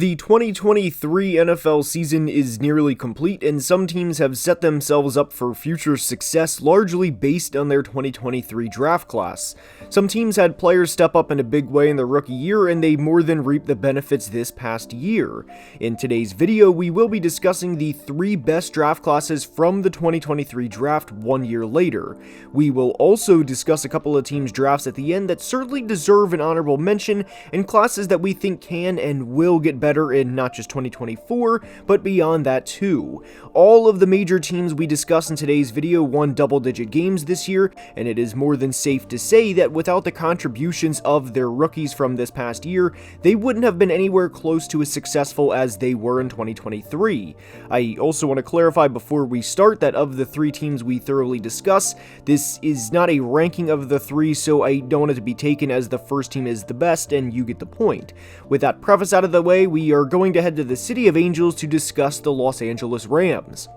The 2023 NFL season is nearly complete, and some teams have set themselves up for future success largely based on their 2023 draft class. Some teams had players step up in a big way in their rookie year, and they more than reaped the benefits this past year. In today's video, we will be discussing the 3 best draft classes from the 2023 draft 1 year later. We will also discuss a couple of teams' drafts at the end that certainly deserve an honorable mention, and classes that we think can and will get better in not just 2024, but beyond that too. All of the major teams we discuss in today's video won double-digit games this year, and it is more than safe to say that without the contributions of their rookies from this past year, they wouldn't have been anywhere close to as successful as they were in 2023. I also want to clarify before we start that of the 3 teams we thoroughly discuss, this is not a ranking of the 3, so I don't want it to be taken as the first team is the best, and you get the point. With that preface out of the way, we are going to head to the City of Angels to discuss the Los Angeles Rams.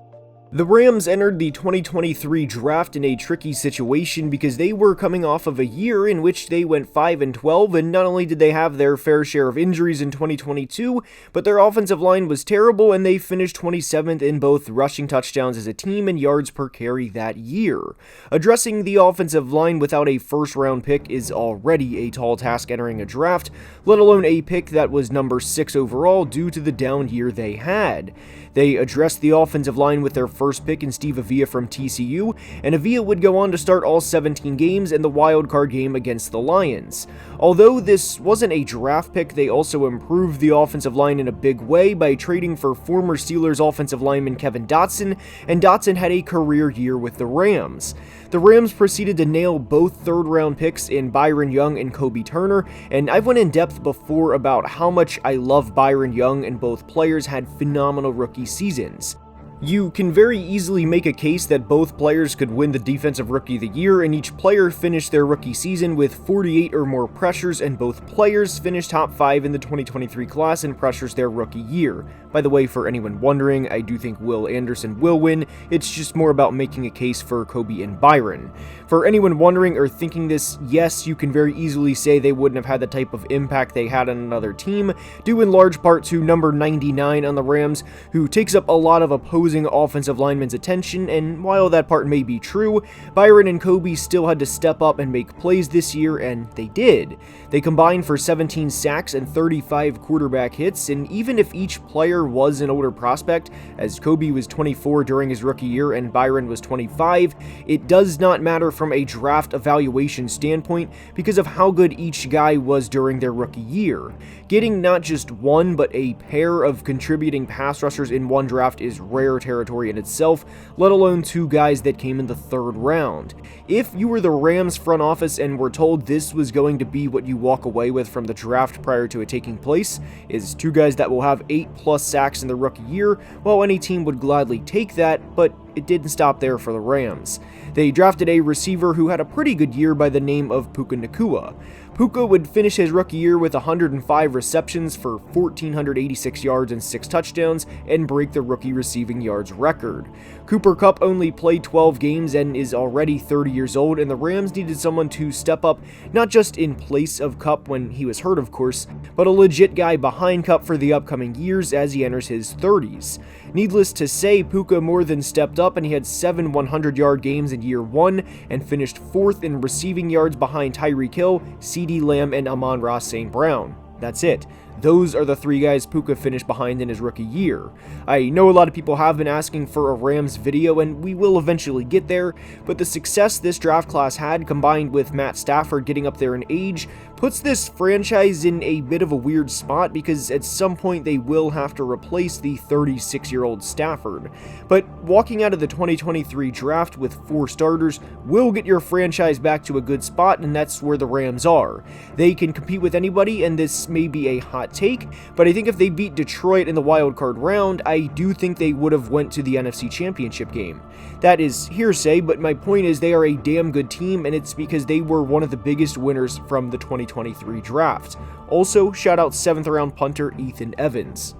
The Rams entered the 2023 draft in a tricky situation because they were coming off of a year in which they went 5-12, and not only did they have their fair share of injuries in 2022, but their offensive line was terrible, and they finished 27th in both rushing touchdowns as a team and yards per carry that year. Addressing the offensive line without a first-round pick is already a tall task entering a draft, let alone a pick that was number 6 overall due to the down year they had. They addressed the offensive line with their first pick in Steve Avila from TCU, and Avila would go on to start all 17 games in the wild card game against the Lions. Although this wasn't a draft pick, they also improved the offensive line in a big way by trading for former Steelers offensive lineman Kevin Dotson, and Dotson had a career year with the Rams. The Rams proceeded to nail both third-round picks in Byron Young and Kobe Turner, and I've went in depth before about how much I love Byron Young, and both players had phenomenal rookie seasons. You can very easily make a case that both players could win the Defensive Rookie of the Year, and each player finished their rookie season with 48 or more pressures, and both players finished top 5 in the 2023 class in pressures their rookie year. By the way, for anyone wondering, I do think Will Anderson will win. It's just more about making a case for Kobe and Byron. For anyone wondering or thinking this, yes, you can very easily say they wouldn't have had the type of impact they had on another team, due in large part to number 99 on the Rams, who takes up a lot of opposing offensive linemen's attention, and while that part may be true, Byron and Kobe still had to step up and make plays this year, and they did. They combined for 17 sacks and 35 quarterback hits, and even if each player was an older prospect, as Kobe was 24 during his rookie year and Byron was 25, it does not matter from a draft evaluation standpoint because of how good each guy was during their rookie year. Getting not just one, but a pair of contributing pass rushers in one draft is rare territory in itself, let alone 2 guys that came in the 3rd round. If you were the Rams front office and were told this was going to be what you walk away with from the draft prior to it taking place, is 2 guys that will have 8+ sacks in their rookie year, well, any team would gladly take that, but it didn't stop there for the Rams. They drafted a receiver who had a pretty good year by the name of Puka Nacua. Puka would finish his rookie year with 105 receptions for 1,486 yards and 6 touchdowns and break the rookie receiving yards record. Cooper Kupp only played 12 games and is already 30 years old, and the Rams needed someone to step up, not just in place of Kupp when he was hurt of course, but a legit guy behind Kupp for the upcoming years as he enters his 30s. Needless to say, Puka more than stepped up, and he had 7 100-yard games in year 1 and finished 4th in receiving yards behind Tyreek Hill, CeeDee Lamb, and Amon-Ra St. Brown. That's it. Those are the 3 guys Puka finished behind in his rookie year. I know a lot of people have been asking for a Rams video, and we will eventually get there, but the success this draft class had, combined with Matt Stafford getting up there in age, puts this franchise in a bit of a weird spot because at some point they will have to replace the 36-year-old Stafford. But walking out of the 2023 draft with 4 starters will get your franchise back to a good spot, and that's where the Rams are. They can compete with anybody, and this may be a hot take, but I think if they beat Detroit in the wild card round, I do think they would have went to the NFC Championship game. That is hearsay, but my point is they are a damn good team, and it's because they were one of the biggest winners from the 2023 draft. Also, shout out 7th round punter Ethan Evans.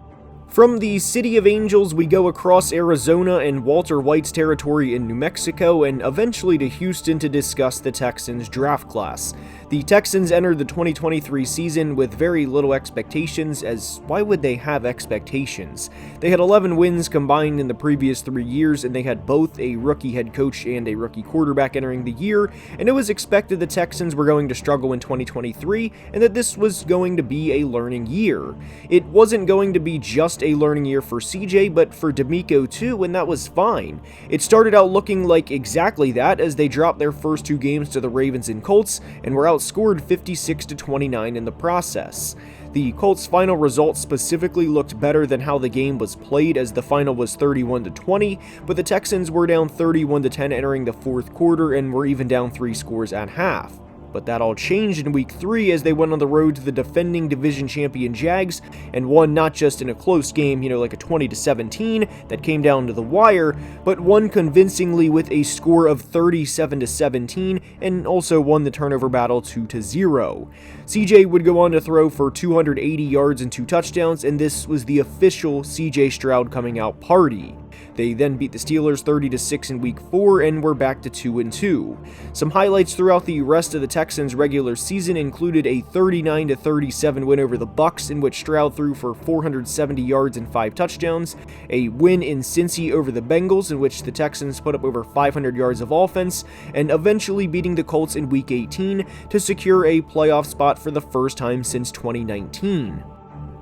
From the City of Angels, we go across Arizona and Walter White's territory in New Mexico, and eventually to Houston to discuss the Texans' draft class. The Texans entered the 2023 season with very little expectations, as why would they have expectations? They had 11 wins combined in the previous 3 years, and they had both a rookie head coach and a rookie quarterback entering the year, and it was expected the Texans were going to struggle in 2023, and that this was going to be a learning year. It wasn't going to be just a learning year for CJ, but for DeMeco too, and that was fine. It started out looking like exactly that, as they dropped their first 2 games to the Ravens and Colts, and were outscored 56-29 in the process. The Colts' final result specifically looked better than how the game was played, as the final was 31-20, but the Texans were down 31-10 entering the fourth quarter and were even down 3 scores at half. But that all changed in Week 3 as they went on the road to the defending division champion Jags and won not just in a close game, like a 20-17 that came down to the wire, but won convincingly with a score of 37-17 and also won the turnover battle 2-0. CJ would go on to throw for 280 yards and 2 touchdowns, and this was the official CJ Stroud coming out party. They then beat the Steelers 30-6 in Week 4 and were back to 2-2. Some highlights throughout the rest of the Texans' regular season included a 39-37 win over the Bucs, in which Stroud threw for 470 yards and 5 touchdowns, a win in Cincy over the Bengals, in which the Texans put up over 500 yards of offense, and eventually beating the Colts in Week 18 to secure a playoff spot for the first time since 2019.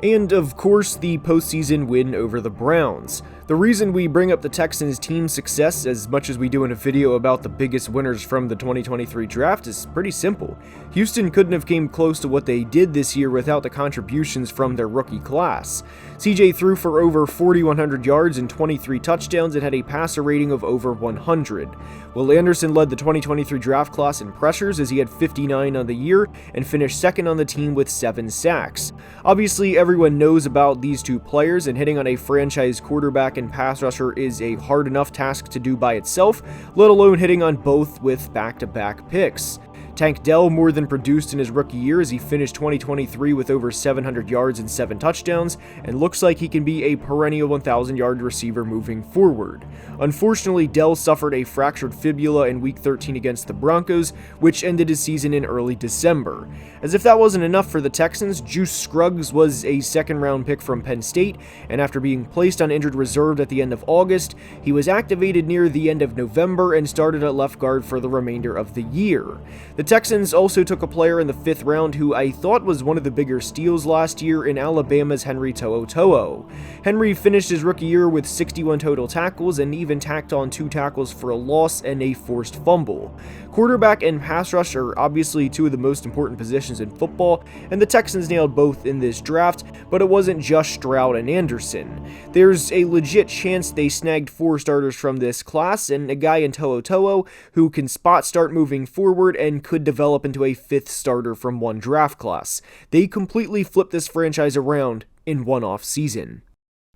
And of course, the postseason win over the Browns. The reason we bring up the Texans' team success as much as we do in a video about the biggest winners from the 2023 draft is pretty simple. Houston couldn't have came close to what they did this year without the contributions from their rookie class. CJ threw for over 4,100 yards and 23 touchdowns and had a passer rating of over 100. Will Anderson led the 2023 draft class in pressures as he had 59 on the year and finished second on the team with 7 sacks. Obviously, everyone knows about these 2 players, and hitting on a franchise quarterback and pass rusher is a hard enough task to do by itself, let alone hitting on both with back-to-back picks. Tank Dell more than produced in his rookie year as he finished 2023 with over 700 yards and 7 touchdowns, and looks like he can be a perennial 1,000-yard receiver moving forward. Unfortunately, Dell suffered a fractured fibula in Week 13 against the Broncos, which ended his season in early December. As if that wasn't enough for the Texans, Juice Scruggs was a second-round pick from Penn State, and after being placed on injured reserve at the end of August, he was activated near the end of November and started at left guard for the remainder of the year. The Texans also took a player in the 5th round who I thought was one of the bigger steals last year in Alabama's Henry To'oTo'o. Henry finished his rookie year with 61 total tackles and even tacked on 2 tackles for a loss and a forced fumble. Quarterback and pass rush are obviously 2 of the most important positions in football, and the Texans nailed both in this draft, but it wasn't just Stroud and Anderson. There's a legit chance they snagged 4 starters from this class, and a guy in To'oTo'o who can spot start moving forward and could develop into a 5th starter from one draft class. They completely flipped this franchise around in one off season.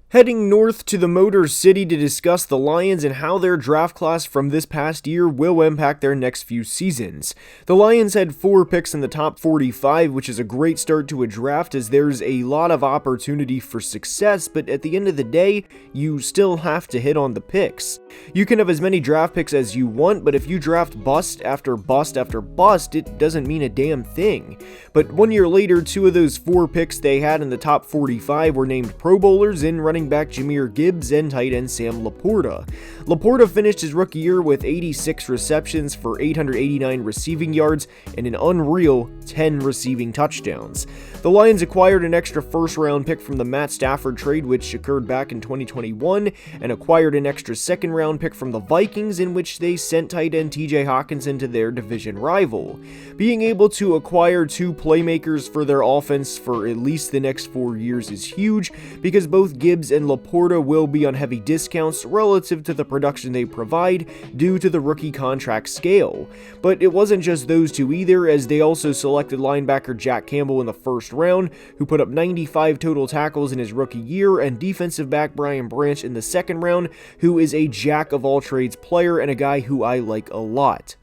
Heading north to the Motor City to discuss the Lions and how their draft class from this past year will impact their next few seasons. The Lions had 4 picks in the top 45, which is a great start to a draft as there's a lot of opportunity for success, but at the end of the day, you still have to hit on the picks. You can have as many draft picks as you want, but if you draft bust after bust after bust, it doesn't mean a damn thing. But 1 year later, 2 of those 4 picks they had in the top 45 were named Pro Bowlers in running back Jahmyr Gibbs and tight end Sam Laporta. Laporta finished his rookie year with 86 receptions for 889 receiving yards and an unreal 10 receiving touchdowns. The Lions acquired an extra first-round pick from the Matt Stafford trade, which occurred back in 2021, and acquired an extra second-round pick from the Vikings, in which they sent tight end TJ Hockenson to their division rival. Being able to acquire 2 playmakers for their offense for at least the next 4 years is huge, because both Gibbs and Laporta will be on heavy discounts relative to the production they provide due to the rookie contract scale. But it wasn't just those 2 either, as they also selected linebacker Jack Campbell in the first round, who put up 95 total tackles in his rookie year, and defensive back Brian Branch in the second round, who is a jack-of-all-trades player and a guy who I like a lot.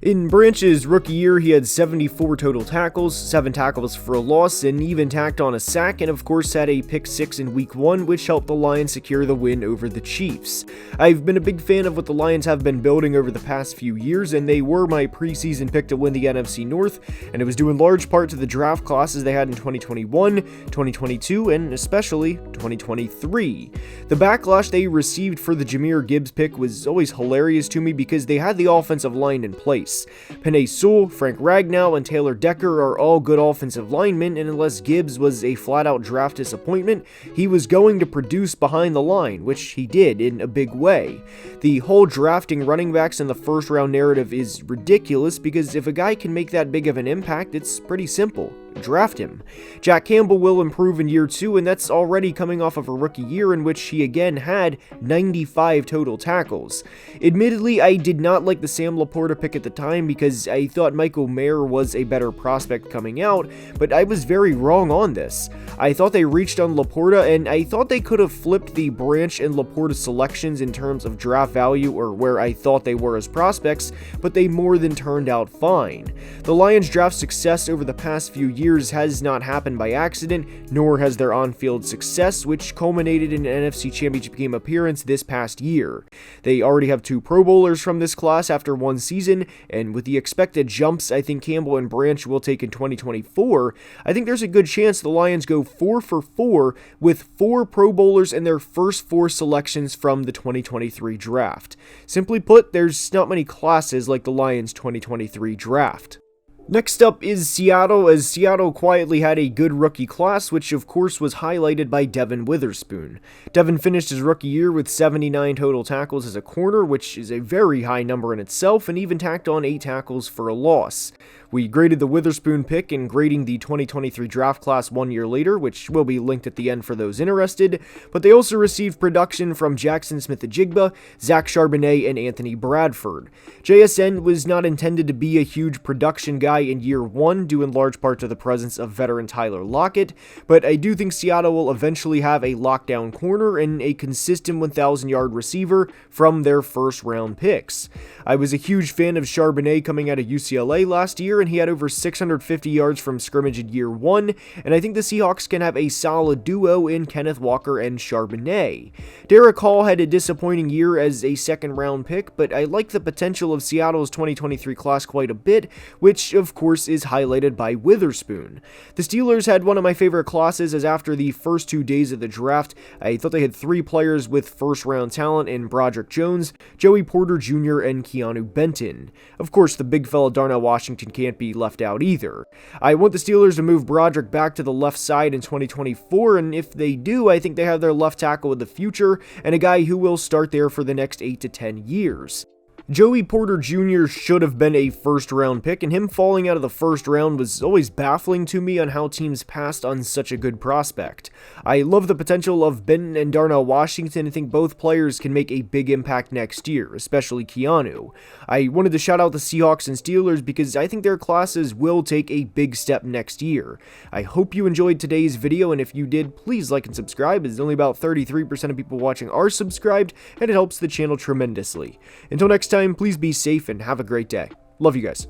In Branch's rookie year, he had 74 total tackles, 7 tackles for a loss, and even tacked on a sack, and of course had a pick 6 in week 1, which helped the Lions secure the win over the Chiefs. I've been a big fan of what the Lions have been building over the past few years, and they were my preseason pick to win the NFC North, and it was due in large part to the draft classes they had in 2021, 2022, and especially 2023. The backlash they received for the Jahmyr Gibbs pick was always hilarious to me because they had the offensive line in place. Penei Sewell, Frank Ragnow, and Taylor Decker are all good offensive linemen, and unless Gibbs was a flat-out draft disappointment, he was going to produce behind the line, which he did in a big way. The whole drafting running backs in the first round narrative is ridiculous because if a guy can make that big of an impact, it's pretty simple. Draft him. Jack Campbell will improve in year 2, and that's already coming off of a rookie year in which he again had 95 total tackles. Admittedly, I did not like the Sam Laporta pick at the time because I thought Michael Mayer was a better prospect coming out, but I was very wrong on this. I thought they reached on Laporta, and I thought they could have flipped the Branch and Laporta selections in terms of draft value or where I thought they were as prospects, but they more than turned out fine. The Lions' draft success over the past few years has not happened by accident, nor has their on-field success, which culminated in an NFC Championship game appearance this past year. They already have 2 Pro Bowlers from this class after 1 season, and with the expected jumps I think Campbell and Branch will take in 2024, I think there's a good chance the Lions go 4 for 4 with 4 Pro Bowlers in their first 4 selections from the 2023 draft. Simply put, there's not many classes like the Lions' 2023 draft. Next up is Seattle, as Seattle quietly had a good rookie class, which of course was highlighted by Devon Witherspoon. Devon finished his rookie year with 79 total tackles as a corner, which is a very high number in itself, and even tacked on 8 tackles for a loss. We graded the Witherspoon pick in grading the 2023 draft class 1 year later, which will be linked at the end for those interested, but they also received production from Jackson Smith-Njigba, Zach Charbonnet, and Anthony Bradford. JSN was not intended to be a huge production guy in year 1, due in large part to the presence of veteran Tyler Lockett, but I do think Seattle will eventually have a lockdown corner and a consistent 1,000-yard receiver from their first round picks. I was a huge fan of Charbonnet coming out of UCLA last year, and he had over 650 yards from scrimmage in year 1, and I think the Seahawks can have a solid duo in Kenneth Walker and Charbonnet. Derek Hall had a disappointing year as a second-round pick, but I like the potential of Seattle's 2023 class quite a bit, which of course is highlighted by Witherspoon. The Steelers had one of my favorite classes, as after the first 2 days of the draft, I thought they had 3 players with first-round talent in Broderick Jones, Joey Porter Jr., and Keanu Benton. Of course, the big fella Darnell Washington can't be left out either. I want the Steelers to move Broderick back to the left side in 2024, and if they do, I think they have their left tackle of the future, and a guy who will start there for the next 8 to 10 years. Joey Porter Jr. should have been a first-round pick, and him falling out of the first round was always baffling to me on how teams passed on such a good prospect. I love the potential of Benton and Darnell Washington and think both players can make a big impact next year, especially Keanu. I wanted to shout out the Seahawks and Steelers because I think their classes will take a big step next year. I hope you enjoyed today's video, and if you did, please like and subscribe, as only about 33% of people watching are subscribed, and it helps the channel tremendously. Until next time, please be safe and have a great day. Love you guys.